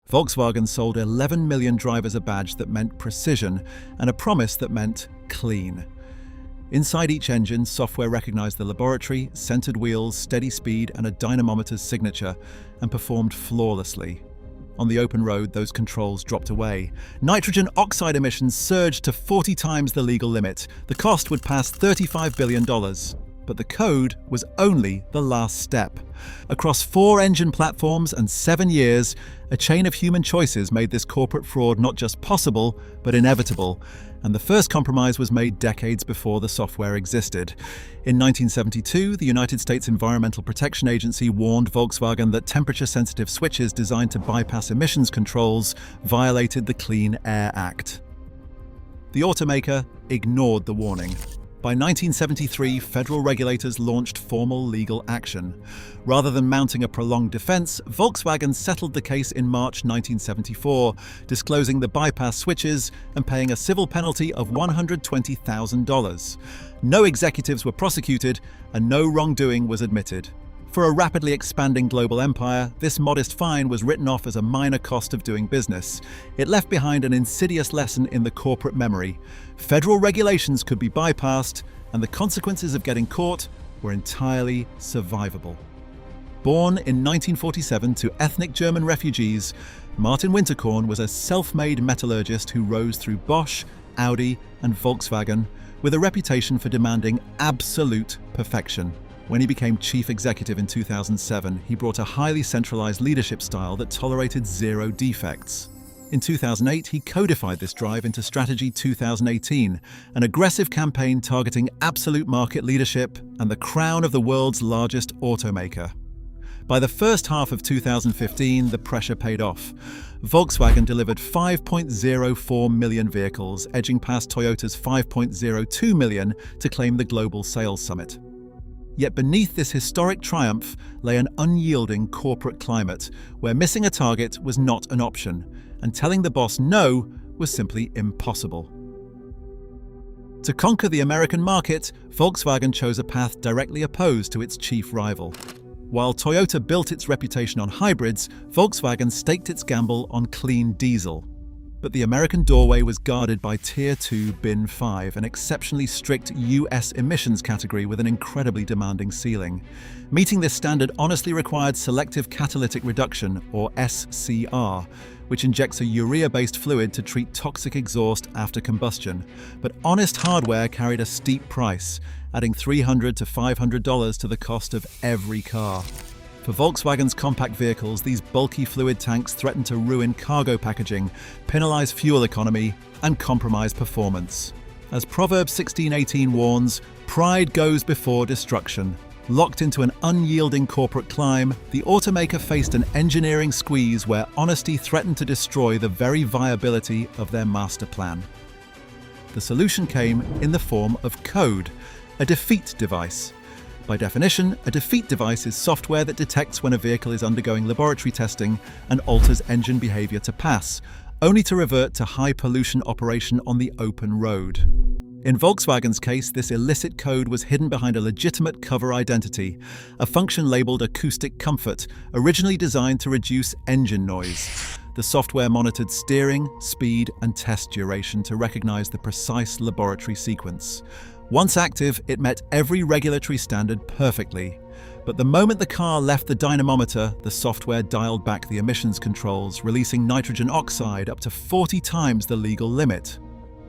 Volkswagen sold 11 million drivers a badge that meant precision and a promise that meant clean. Inside each engine, software recognized the laboratory, centered wheels, steady speed, and a dynamometer's signature, and performed flawlessly. On the open road, those controls dropped away. Nitrogen oxide emissions surged to 40 times the legal limit. The cost would pass $35 billion. But the code was only the last step. Across 4 engine platforms and 7 years, a chain of human choices made this corporate fraud not just possible, but inevitable. And the first compromise was made decades before the software existed. In 1972, the United States Environmental Protection Agency warned Volkswagen that temperature-sensitive switches designed to bypass emissions controls violated the Clean Air Act. The automaker ignored the warning. By 1973, federal regulators launched formal legal action. Rather than mounting a prolonged defense, Volkswagen settled the case in March 1974, disclosing the bypass switches and paying a civil penalty of $120,000. No executives were prosecuted, and no wrongdoing was admitted. For a rapidly expanding global empire, this modest fine was written off as a minor cost of doing business. It left behind an insidious lesson in the corporate memory. Federal regulations could be bypassed, and the consequences of getting caught were entirely survivable. Born in 1947 to ethnic German refugees, Martin Winterkorn was a self-made metallurgist who rose through Bosch, Audi, and Volkswagen with a reputation for demanding absolute perfection. When he became chief executive in 2007, he brought a highly centralized leadership style that tolerated zero defects. In 2008, he codified this drive into Strategy 2018, an aggressive campaign targeting absolute market leadership and the crown of the world's largest automaker. By the first half of 2015, the pressure paid off. Volkswagen delivered 5.04 million vehicles, edging past Toyota's 5.02 million to claim the global sales summit. Yet beneath this historic triumph lay an unyielding corporate climate where missing a target was not an option, and telling the boss no was simply impossible. To conquer the American market, Volkswagen chose a path directly opposed to its chief rival. While Toyota built its reputation on hybrids, Volkswagen staked its gamble on clean diesel. But the American doorway was guarded by Tier 2 Bin 5, an exceptionally strict US emissions category with an incredibly demanding ceiling. Meeting this standard honestly required selective catalytic reduction, or SCR, which injects a urea-based fluid to treat toxic exhaust after combustion. But honest hardware carried a steep price, adding $300 to $500 to the cost of every car. For Volkswagen's compact vehicles, these bulky fluid tanks threaten to ruin cargo packaging, penalize fuel economy, and compromise performance. As Proverbs 16:18 warns, pride goes before destruction. Locked into an unyielding corporate climb, the automaker faced an engineering squeeze where honesty threatened to destroy the very viability of their master plan. The solution came in the form of code, a defeat device. By definition, a defeat device is software that detects when a vehicle is undergoing laboratory testing and alters engine behavior to pass, only to revert to high-pollution operation on the open road. In Volkswagen's case, this illicit code was hidden behind a legitimate cover identity, a function labeled acoustic comfort, originally designed to reduce engine noise. The software monitored steering, speed, and test duration to recognize the precise laboratory sequence. Once active, it met every regulatory standard perfectly. But the moment the car left the dynamometer, the software dialed back the emissions controls, releasing nitrogen oxide up to 40 times the legal limit.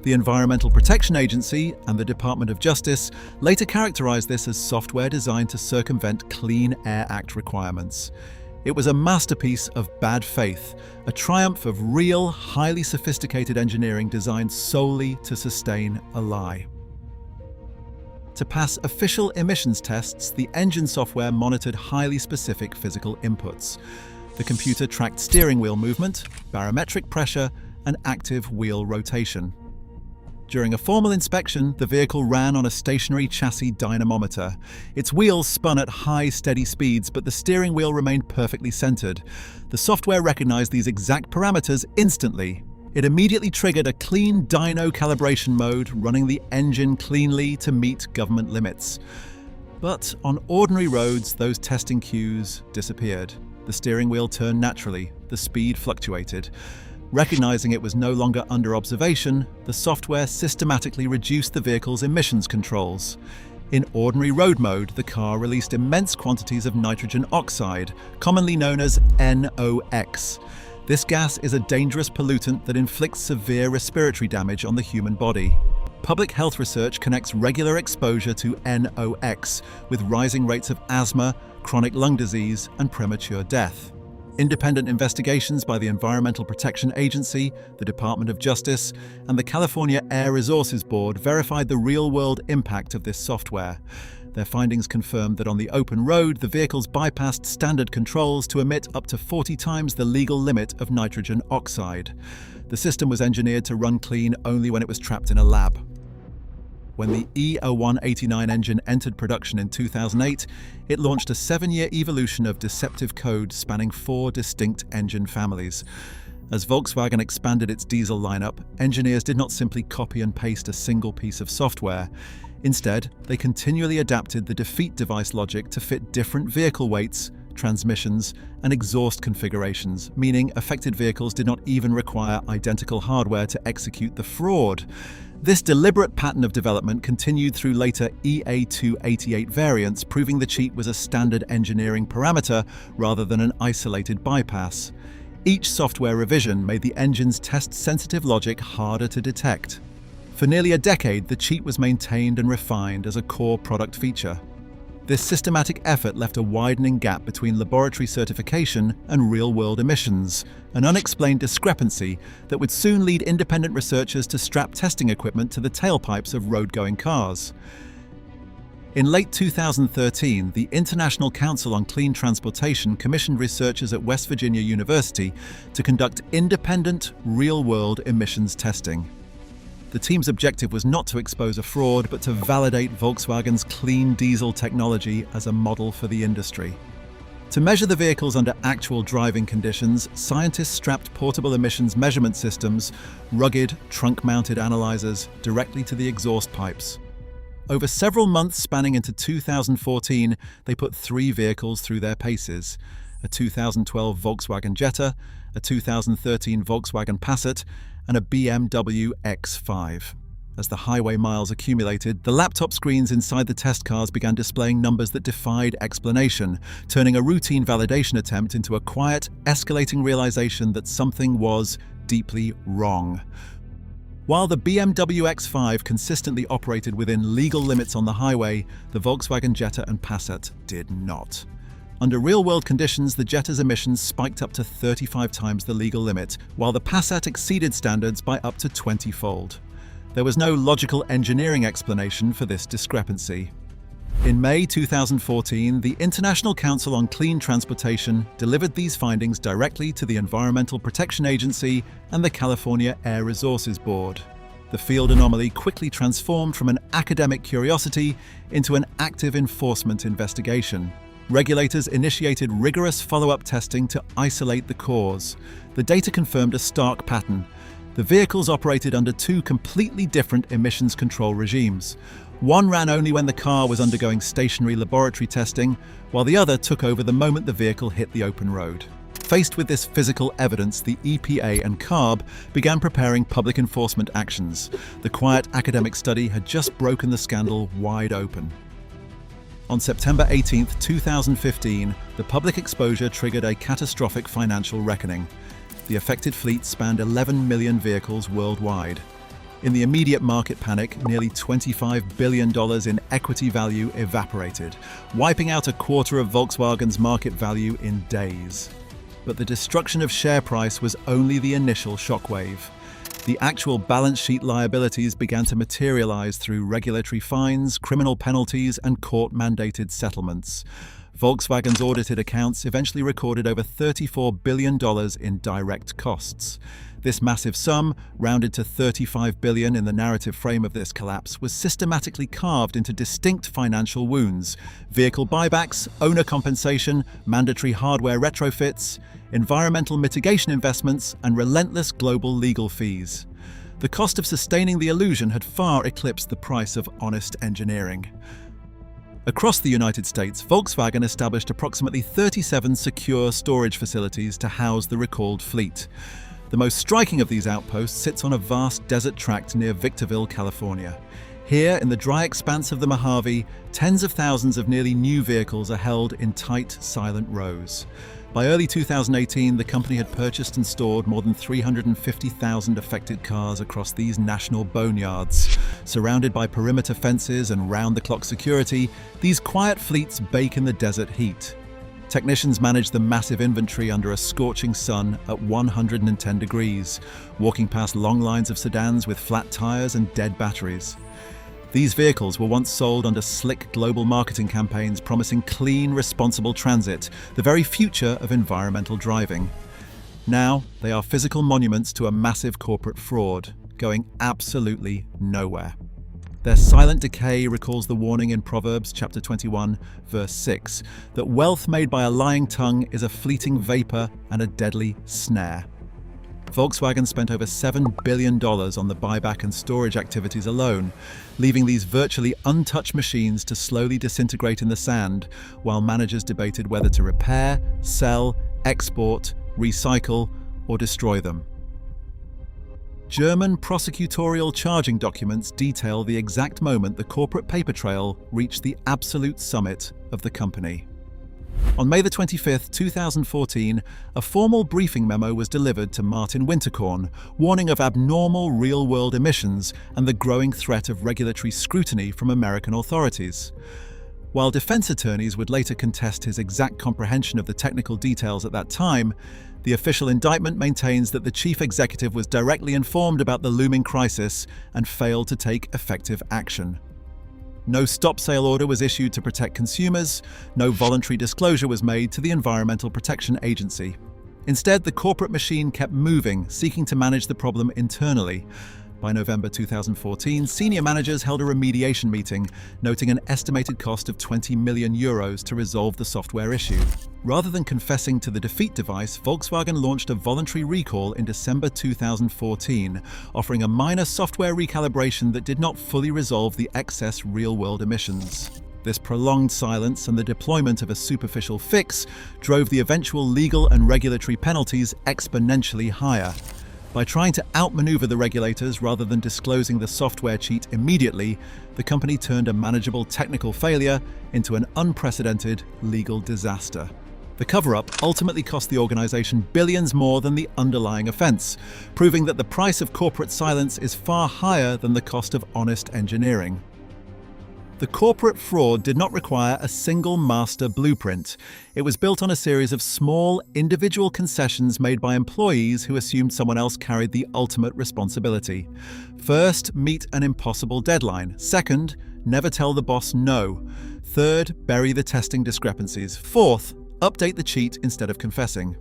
The Environmental Protection Agency and the Department of Justice later characterized this as software designed to circumvent Clean Air Act requirements. It was a masterpiece of bad faith, a triumph of real, highly sophisticated engineering designed solely to sustain a lie. To pass official emissions tests, the engine software monitored highly specific physical inputs. The computer tracked steering wheel movement, barometric pressure, and active wheel rotation. During a formal inspection, the vehicle ran on a stationary chassis dynamometer. Its wheels spun at high, steady speeds, but the steering wheel remained perfectly centered. The software recognized these exact parameters instantly. It immediately triggered a clean dyno calibration mode, running the engine cleanly to meet government limits. But on ordinary roads, those testing cues disappeared. The steering wheel turned naturally, the speed fluctuated. Recognizing it was no longer under observation, the software systematically reduced the vehicle's emissions controls. In ordinary road mode, the car released immense quantities of nitrogen oxide, commonly known as NOx. This gas is a dangerous pollutant that inflicts severe respiratory damage on the human body. Public health research connects regular exposure to NOx with rising rates of asthma, chronic lung disease, and premature death. Independent investigations by the Environmental Protection Agency, the Department of Justice, and the California Air Resources Board verified the real-world impact of this software. Their findings confirmed that on the open road, the vehicles bypassed standard controls to emit up to 40 times the legal limit of nitrogen oxide. The system was engineered to run clean only when it was trapped in a lab. When the E0189 engine entered production in 2008, it launched a 7-year evolution of deceptive code spanning 4 distinct engine families. As Volkswagen expanded its diesel lineup, engineers did not simply copy and paste a single piece of software. Instead, they continually adapted the defeat device logic to fit different vehicle weights, transmissions, and exhaust configurations, meaning affected vehicles did not even require identical hardware to execute the fraud. This deliberate pattern of development continued through later EA288 variants, proving the cheat was a standard engineering parameter rather than an isolated bypass. Each software revision made the engine's test-sensitive logic harder to detect. For nearly a decade, the cheat was maintained and refined as a core product feature. This systematic effort left a widening gap between laboratory certification and real-world emissions, an unexplained discrepancy that would soon lead independent researchers to strap testing equipment to the tailpipes of road-going cars. In late 2013, the International Council on Clean Transportation commissioned researchers at West Virginia University to conduct independent, real-world emissions testing. The team's objective was not to expose a fraud, but to validate Volkswagen's clean diesel technology as a model for the industry. To measure the vehicles under actual driving conditions, scientists strapped portable emissions measurement systems, rugged, trunk-mounted analyzers, directly to the exhaust pipes. Over several months spanning into 2014, they put 3 vehicles through their paces: a 2012 Volkswagen Jetta, a 2013 Volkswagen Passat, and a BMW X5. As the highway miles accumulated, the laptop screens inside the test cars began displaying numbers that defied explanation, turning a routine validation attempt into a quiet, escalating realization that something was deeply wrong. While the BMW X5 consistently operated within legal limits on the highway, the Volkswagen Jetta and Passat did not. Under real-world conditions, the Jetta's emissions spiked up to 35 times the legal limit, while the Passat exceeded standards by up to 20-fold. There was no logical engineering explanation for this discrepancy. In May 2014, the International Council on Clean Transportation delivered these findings directly to the Environmental Protection Agency and the California Air Resources Board. The field anomaly quickly transformed from an academic curiosity into an active enforcement investigation. Regulators initiated rigorous follow-up testing to isolate the cause. The data confirmed a stark pattern. The vehicles operated under 2 completely different emissions control regimes. One ran only when the car was undergoing stationary laboratory testing, while the other took over the moment the vehicle hit the open road. Faced with this physical evidence, the EPA and CARB began preparing public enforcement actions. The quiet academic study had just broken the scandal wide open. On September 18, 2015, the public exposure triggered a catastrophic financial reckoning. The affected fleet spanned 11 million vehicles worldwide. In the immediate market panic, nearly $25 billion in equity value evaporated, wiping out a quarter of Volkswagen's market value in days. But the destruction of share price was only the initial shockwave. The actual balance sheet liabilities began to materialize through regulatory fines, criminal penalties, and court-mandated settlements. Volkswagen's audited accounts eventually recorded over $34 billion in direct costs. This massive sum, rounded to $35 billion in the narrative frame of this collapse, was systematically carved into distinct financial wounds: vehicle buybacks, owner compensation, mandatory hardware retrofits, environmental mitigation investments, and relentless global legal fees. The cost of sustaining the illusion had far eclipsed the price of honest engineering. Across the United States, Volkswagen established approximately 37 secure storage facilities to house the recalled fleet. The most striking of these outposts sits on a vast desert tract near Victorville, California. Here, in the dry expanse of the Mojave, tens of thousands of nearly new vehicles are held in tight, silent rows. By early 2018, the company had purchased and stored more than 350,000 affected cars across these national boneyards. Surrounded by perimeter fences and round-the-clock security, these quiet fleets bake in the desert heat. Technicians manage the massive inventory under a scorching sun at 110 degrees, walking past long lines of sedans with flat tires and dead batteries. These vehicles were once sold under slick global marketing campaigns promising clean, responsible transit, the very future of environmental driving. Now, they are physical monuments to a massive corporate fraud, going absolutely nowhere. Their silent decay recalls the warning in Proverbs chapter 21, verse 6, that wealth made by a lying tongue is a fleeting vapor and a deadly snare. Volkswagen spent over $7 billion on the buyback and storage activities alone, leaving these virtually untouched machines to slowly disintegrate in the sand, while managers debated whether to repair, sell, export, recycle, or destroy them. German prosecutorial charging documents detail the exact moment the corporate paper trail reached the absolute summit of the company. On May 25, 2014, a formal briefing memo was delivered to Martin Winterkorn, warning of abnormal real-world emissions and the growing threat of regulatory scrutiny from American authorities. While defense attorneys would later contest his exact comprehension of the technical details at that time, the official indictment maintains that the chief executive was directly informed about the looming crisis and failed to take effective action. No stop-sale order was issued to protect consumers, no voluntary disclosure was made to the Environmental Protection Agency. Instead, the corporate machine kept moving, seeking to manage the problem internally. By November 2014, senior managers held a remediation meeting, noting an estimated cost of €20 million to resolve the software issue. Rather than confessing to the defeat device, Volkswagen launched a voluntary recall in December 2014, offering a minor software recalibration that did not fully resolve the excess real-world emissions. This prolonged silence and the deployment of a superficial fix drove the eventual legal and regulatory penalties exponentially higher. By trying to outmaneuver the regulators rather than disclosing the software cheat immediately, the company turned a manageable technical failure into an unprecedented legal disaster. The cover-up ultimately cost the organization billions more than the underlying offense, proving that the price of corporate silence is far higher than the cost of honest engineering. The corporate fraud did not require a single master blueprint. It was built on a series of small, individual concessions made by employees who assumed someone else carried the ultimate responsibility. First, meet an impossible deadline. Second, never tell the boss no. Third, bury the testing discrepancies. Fourth, update the cheat instead of confessing.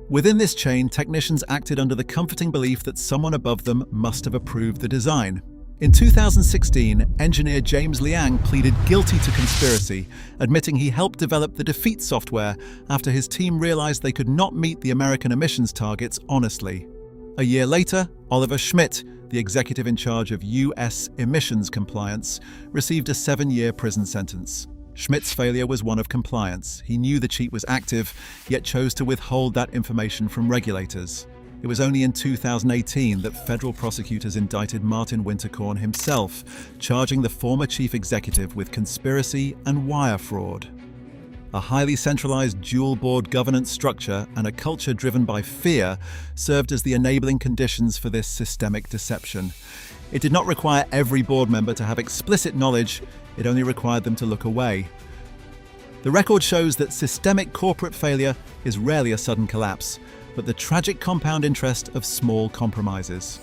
Within this chain, technicians acted under the comforting belief that someone above them must have approved the design. In 2016, engineer James Liang pleaded guilty to conspiracy, admitting he helped develop the defeat software after his team realized they could not meet the American emissions targets honestly. A year later, Oliver Schmidt, the executive in charge of US emissions compliance, received a 7-year prison sentence. Schmidt's failure was one of compliance. He knew the cheat was active, yet chose to withhold that information from regulators. It was only in 2018 that federal prosecutors indicted Martin Winterkorn himself, charging the former chief executive with conspiracy and wire fraud. A highly centralized dual-board governance structure and a culture driven by fear served as the enabling conditions for this systemic deception. It did not require every board member to have explicit knowledge, it only required them to look away. The record shows that systemic corporate failure is rarely a sudden collapse, but the tragic compound interest of small compromises.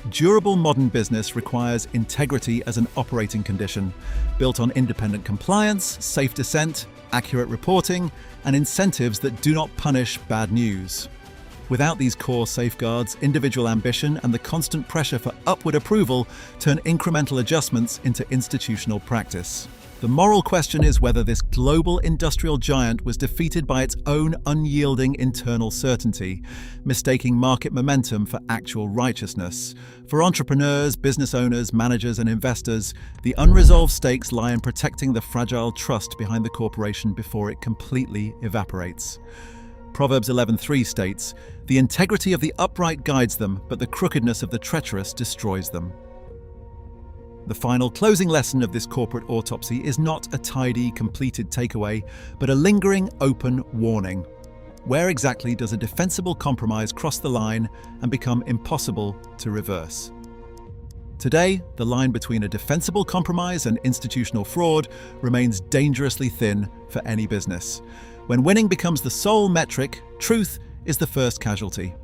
Durable modern business requires integrity as an operating condition, built on independent compliance, safe dissent, accurate reporting, and incentives that do not punish bad news. Without these core safeguards, individual ambition and the constant pressure for upward approval turn incremental adjustments into institutional practice. The moral question is whether this global industrial giant was defeated by its own unyielding internal certainty, mistaking market momentum for actual righteousness. For entrepreneurs, business owners, managers, and investors, the unresolved stakes lie in protecting the fragile trust behind the corporation before it completely evaporates. Proverbs 11:3 states, "The integrity of the upright guides them, but the crookedness of the treacherous destroys them." The final closing lesson of this corporate autopsy is not a tidy, completed takeaway, but a lingering, open warning. Where exactly does a defensible compromise cross the line and become impossible to reverse? Today, the line between a defensible compromise and institutional fraud remains dangerously thin for any business. When winning becomes the sole metric, truth is the first casualty.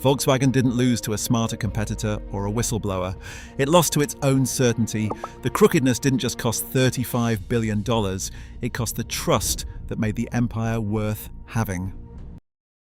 Volkswagen didn't lose to a smarter competitor or a whistleblower. It lost to its own certainty. The crookedness didn't just cost $35 billion, it cost the trust that made the empire worth having.